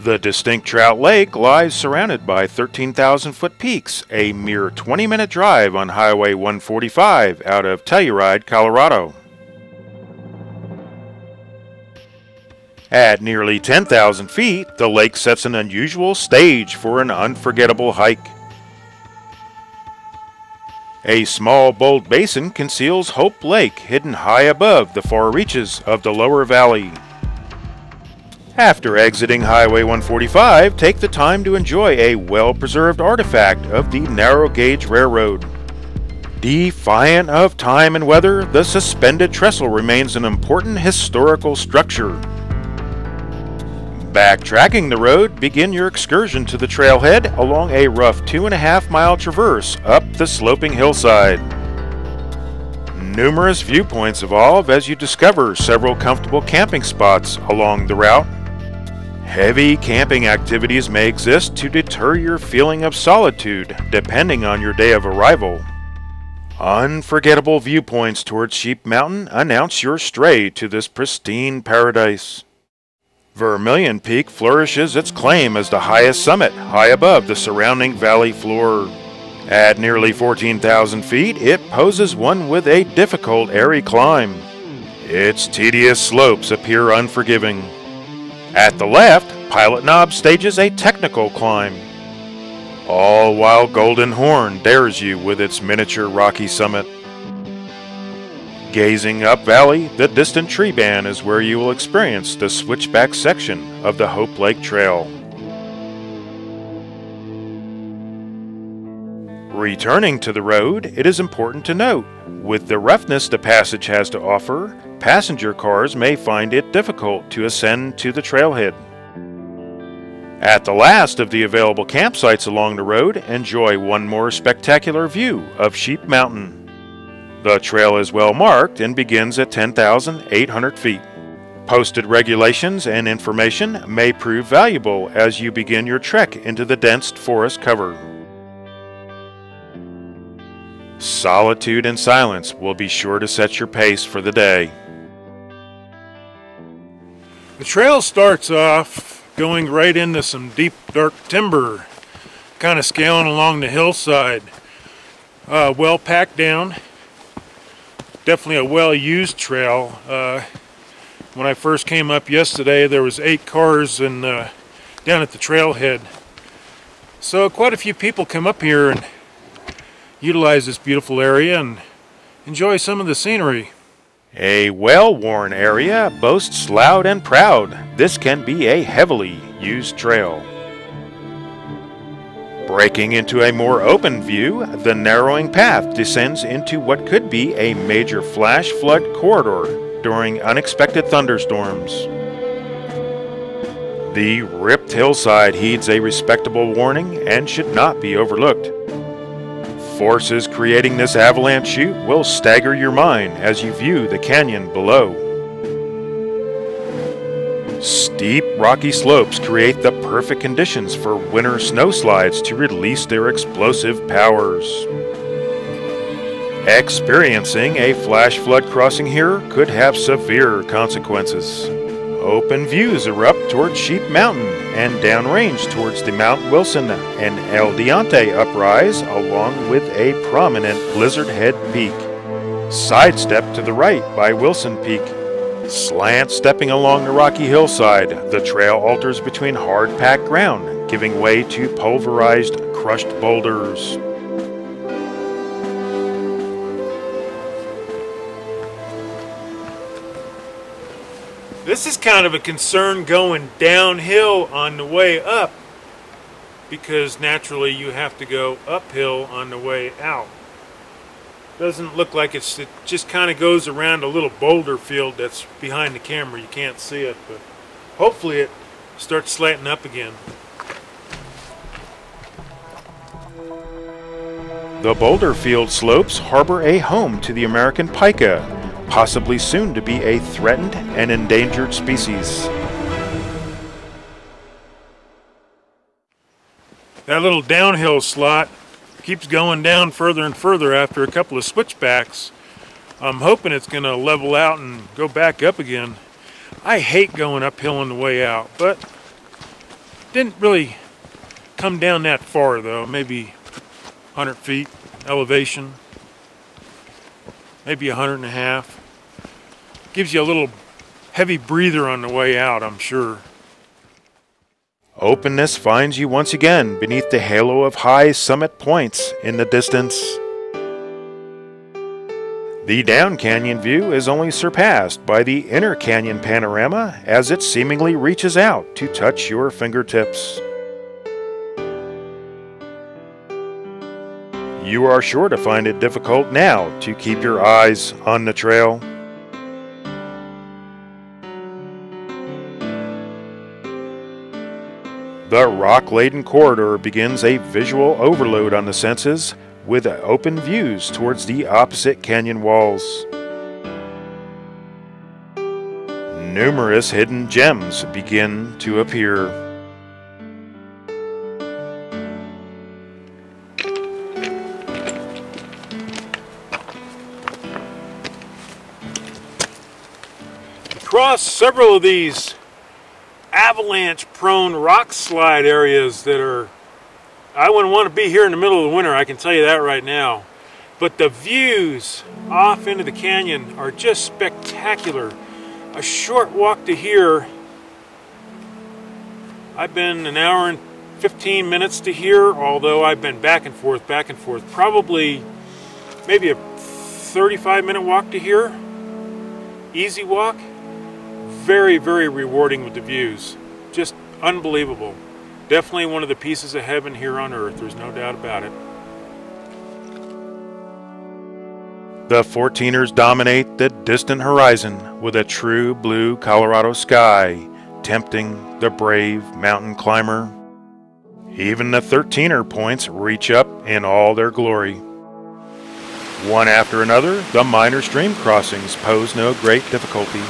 The distinct Trout Lake lies surrounded by 13,000-foot peaks, a mere 20-minute drive on Highway 145 out of Telluride, Colorado. At nearly 10,000 feet, the lake sets an unusual stage for an unforgettable hike. A small, bold basin conceals Hope Lake, hidden high above the far reaches of the lower valley. After exiting Highway 145, take the time to enjoy a well-preserved artifact of the narrow-gauge railroad. Defiant of time and weather, the suspended trestle remains an important historical structure. Backtracking the road, begin your excursion to the trailhead along a rough 2.5-mile traverse up the sloping hillside. Numerous viewpoints evolve as you discover several comfortable camping spots along the route. Heavy camping activities may exist to deter your feeling of solitude, depending on your day of arrival. Unforgettable viewpoints towards Sheep Mountain announce your stray to this pristine paradise. Vermilion Peak flourishes its claim as the highest summit, high above the surrounding valley floor. At nearly 14,000 feet, it poses one with a difficult, airy climb. Its tedious slopes appear unforgiving. At the left, Pilot Knob stages a technical climb. All while Golden Horn dares you with its miniature rocky summit. Gazing up valley, the distant tree band is where you will experience the switchback section of the Hope Lake Trail. Returning to the road, it is important to note, with the roughness the passage has to offer, passenger cars may find it difficult to ascend to the trailhead. At the last of the available campsites along the road, enjoy one more spectacular view of Sheep Mountain. The trail is well marked and begins at 10,800 feet. Posted regulations and information may prove valuable as you begin your trek into the dense forest cover. Solitude and silence will be sure to set your pace for the day. The trail starts off going right into some deep, dark timber, kind of scaling along the hillside. Well packed down. Definitely a well-used trail. When I first came up yesterday, there was 8 cars down at the trailhead. So quite a few people come up here and utilize this beautiful area and enjoy some of the scenery. A well-worn area boasts loud and proud. This can be a heavily used trail. Breaking into a more open view, the narrowing path descends into what could be a major flash flood corridor during unexpected thunderstorms. The ripped hillside heeds a respectable warning and should not be overlooked. Forces creating this avalanche chute will stagger your mind as you view the canyon below. Steep, rocky slopes create the perfect conditions for winter snowslides to release their explosive powers. Experiencing a flash flood crossing here could have severe consequences. Open views erupt towards Sheep Mountain and downrange towards the Mount Wilson and El Diente uprise along with a prominent Blizzard Head Peak. Sidestep to the right by Wilson Peak. Slant stepping along the rocky hillside, the trail alters between hard-packed ground, giving way to pulverized, crushed boulders. This is kind of a concern going downhill on the way up, because naturally you have to go uphill on the way out. Doesn't look like it just kind of goes around a little boulder field that's behind the camera. You can't see it, but hopefully it starts slanting up again. The boulder field slopes harbor a home to the American pika, possibly soon to be a threatened and endangered species. That little downhill slot keeps going down further and further after a couple of switchbacks. I'm hoping it's going to level out and go back up again. I hate going uphill on the way out, but Didn't really come down that far though, maybe 100 feet elevation, maybe 150. Gives you a little heavy breather on the way out, I'm sure. Openness finds you once again beneath the halo of high summit points in the distance. The down canyon view is only surpassed by the inner canyon panorama as it seemingly reaches out to touch your fingertips. You are sure to find it difficult now to keep your eyes on the trail. The rock-laden corridor begins a visual overload on the senses, with open views towards the opposite canyon walls. Numerous hidden gems begin to appear. Across several of these avalanche-prone rock slide areas that are, I wouldn't want to be here in the middle of the winter, I can tell you that right now. But the views off into the canyon are just spectacular. A short walk to here, I've been an hour and 15 minutes to here, although I've been back and forth, probably maybe a 35-minute walk to here. Easy walk. Very, very rewarding with the views. Just unbelievable. Definitely one of the pieces of heaven here on earth, there's no doubt about it. The 14ers dominate the distant horizon with a true blue Colorado sky, tempting the brave mountain climber. Even the 13er points reach up in all their glory. One after another, the minor stream crossings pose no great difficulty.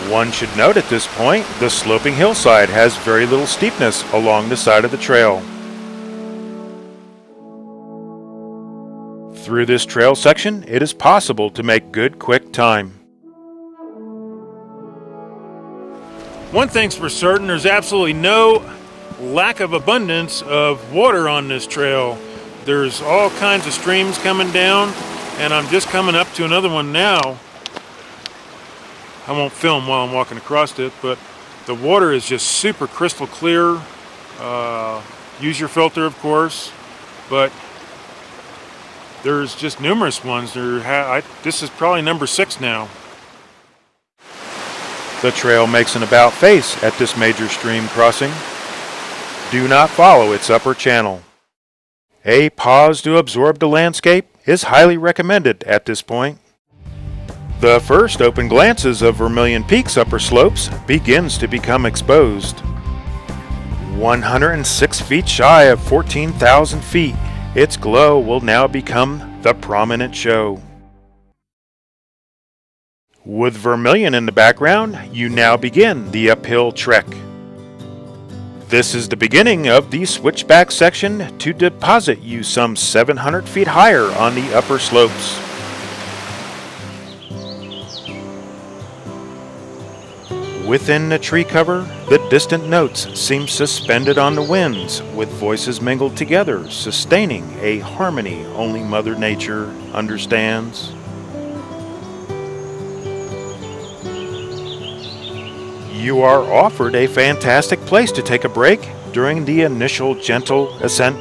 One should note at this point, the sloping hillside has very little steepness along the side of the trail. Through this trail section, it is possible to make good quick time. One thing's for certain, there's absolutely no lack of abundance of water on this trail. There's all kinds of streams coming down, and I'm just coming up to another one now. I won't film while I'm walking across it, but the water is just super crystal clear. Use your filter, of course, but there's just numerous ones. This is probably number 6 now. The trail makes an about face at this major stream crossing. Do not follow its upper channel. A pause to absorb the landscape is highly recommended at this point. The first open glances of Vermilion Peak's upper slopes begins to become exposed. 106 feet shy of 14,000 feet, its glow will now become the prominent show. With Vermilion in the background, you now begin the uphill trek. This is the beginning of the switchback section to deposit you some 700 feet higher on the upper slopes. Within the tree cover, the distant notes seem suspended on the winds, with voices mingled together, sustaining a harmony only Mother Nature understands. You are offered a fantastic place to take a break during the initial gentle ascent.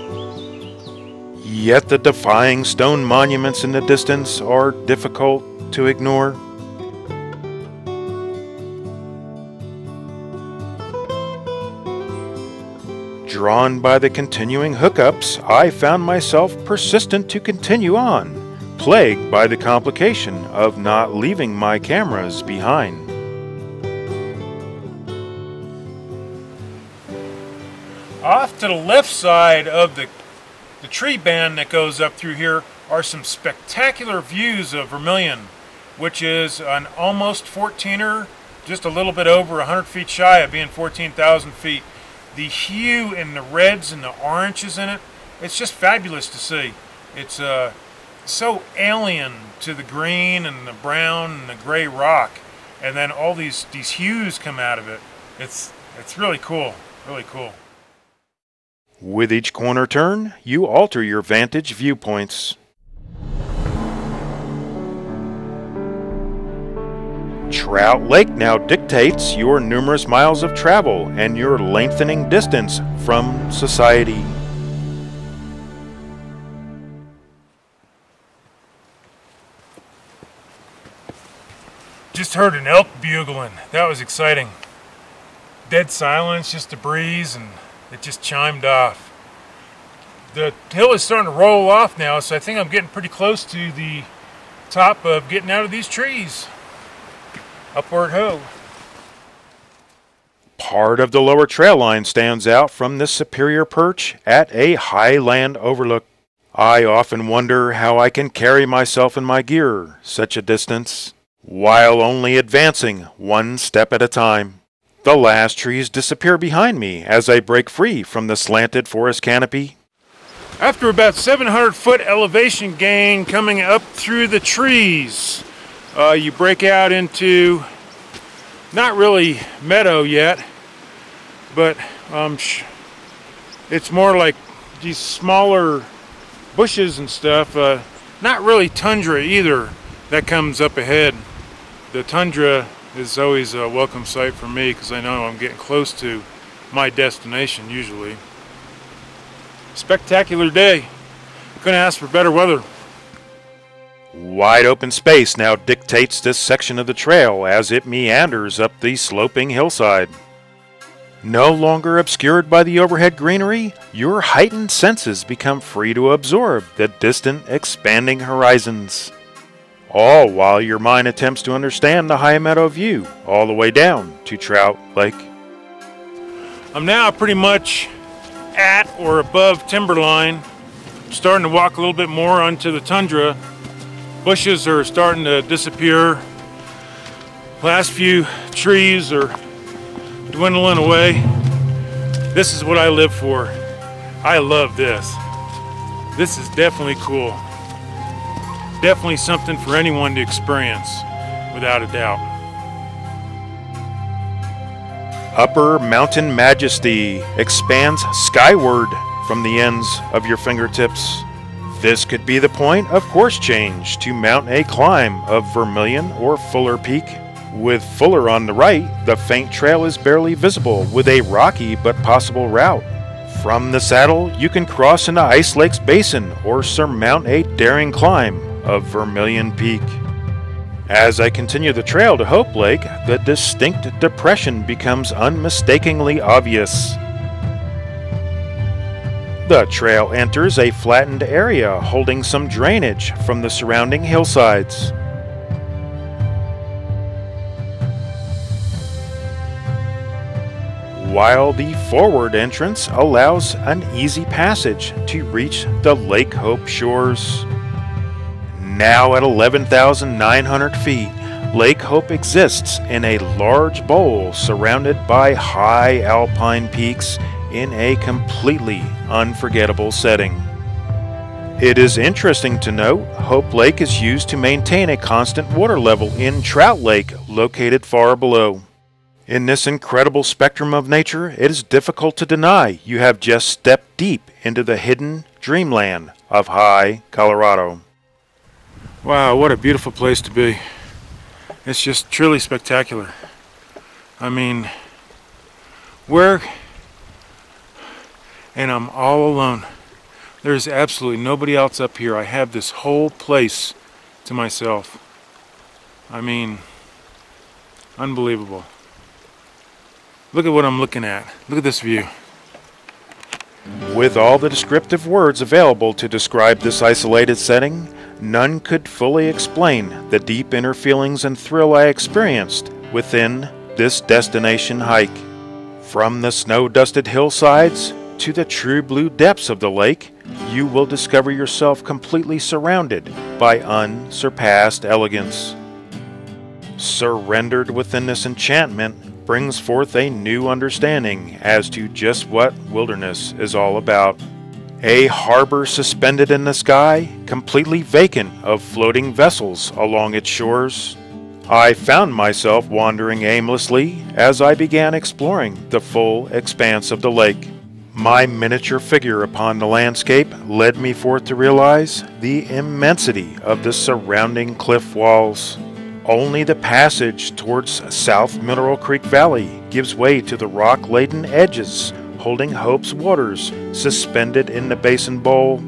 Yet the defying stone monuments in the distance are difficult to ignore. Drawn by the continuing hookups, I found myself persistent to continue on, plagued by the complication of not leaving my cameras behind. Off to the left side of the tree band that goes up through here are some spectacular views of Vermilion, which is an almost 14er, just a little bit over 100 feet shy of being 14,000 feet. The hue and the reds and the oranges in it, it's just fabulous to see. It's so alien to the green and the brown and the gray rock, and then all these hues come out of it. It's really cool. Really cool. With each corner turn, you alter your vantage viewpoints. Trout Lake now dictates your numerous miles of travel and your lengthening distance from society. Just heard an elk bugling. That was exciting. Dead silence, just a breeze, and it just chimed off. The hill is starting to roll off now, so I think I'm getting pretty close to the top of getting out of these trees. Upward ho. Part of the lower trail line stands out from this superior perch at a highland overlook. I often wonder how I can carry myself and my gear such a distance, while only advancing one step at a time. The last trees disappear behind me as I break free from the slanted forest canopy. After about 700-foot elevation gain coming up through the trees, you break out into, not really meadow yet, but it's more like these smaller bushes and stuff. Not really tundra either that comes up ahead. The tundra is always a welcome sight for me because I know I'm getting close to my destination usually. Spectacular day. Couldn't ask for better weather. Wide open space now dictates this section of the trail as it meanders up the sloping hillside. No longer obscured by the overhead greenery, your heightened senses become free to absorb the distant, expanding horizons. All while your mind attempts to understand the high meadow view all the way down to Trout Lake. I'm now pretty much at or above timberline. I'm starting to walk a little bit more onto the tundra. Bushes are starting to disappear. Last few trees are dwindling away. This is what I live for. I love this. This is definitely cool. Definitely something for anyone to experience, without a doubt. Upper mountain majesty expands skyward from the ends of your fingertips. This could be the point of course change to mount a climb of Vermilion or Fuller Peak. With Fuller on the right, the faint trail is barely visible with a rocky but possible route. From the saddle, you can cross into Ice Lake's basin or surmount a daring climb of Vermilion Peak. As I continue the trail to Hope Lake, the distinct depression becomes unmistakably obvious. The trail enters a flattened area holding some drainage from the surrounding hillsides. While the forward entrance allows an easy passage to reach the Lake Hope shores. Now at 11,900 feet, Lake Hope exists in a large bowl surrounded by high alpine peaks in a completely unforgettable setting. It is interesting to note Hope Lake is used to maintain a constant water level in Trout Lake, located far below. In this incredible spectrum of nature, it is difficult to deny you have just stepped deep into the hidden dreamland of high Colorado. Wow, what a beautiful place to be. It's just truly spectacular. I mean, and I'm all alone. There's absolutely nobody else up here. I have this whole place to myself. I mean, unbelievable. Look at what I'm looking at. Look at this view. With all the descriptive words available to describe this isolated setting, none could fully explain the deep inner feelings and thrill I experienced within this destination hike. From the snow-dusted hillsides to the true blue depths of the lake, you will discover yourself completely surrounded by unsurpassed elegance. Surrendered within this enchantment brings forth a new understanding as to just what wilderness is all about. A harbor suspended in the sky, completely vacant of floating vessels along its shores. I found myself wandering aimlessly as I began exploring the full expanse of the lake. My miniature figure upon the landscape led me forth to realize the immensity of the surrounding cliff walls. Only the passage towards South Mineral Creek Valley gives way to the rock-laden edges, holding Hope's waters suspended in the basin bowl.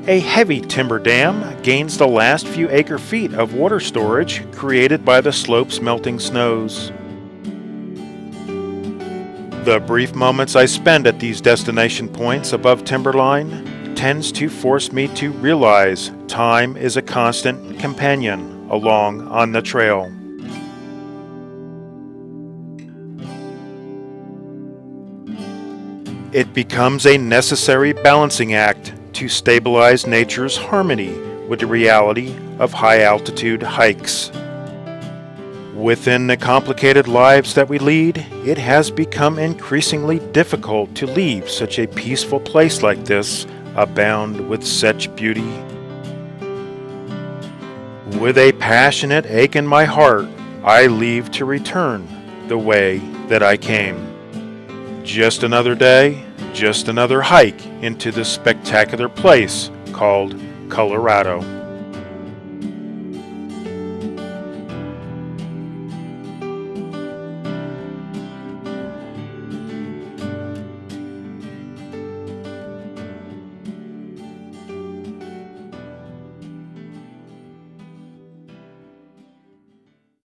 A heavy timber dam gains the last few acre-feet of water storage created by the slope's melting snows. The brief moments I spend at these destination points above timberline tends to force me to realize time is a constant companion along on the trail. It becomes a necessary balancing act to stabilize nature's harmony with the reality of high-altitude hikes. Within the complicated lives that we lead, it has become increasingly difficult to leave such a peaceful place like this, abound with such beauty. With a passionate ache in my heart, I leave to return the way that I came. Just another day, just another hike into this spectacular place called Colorado.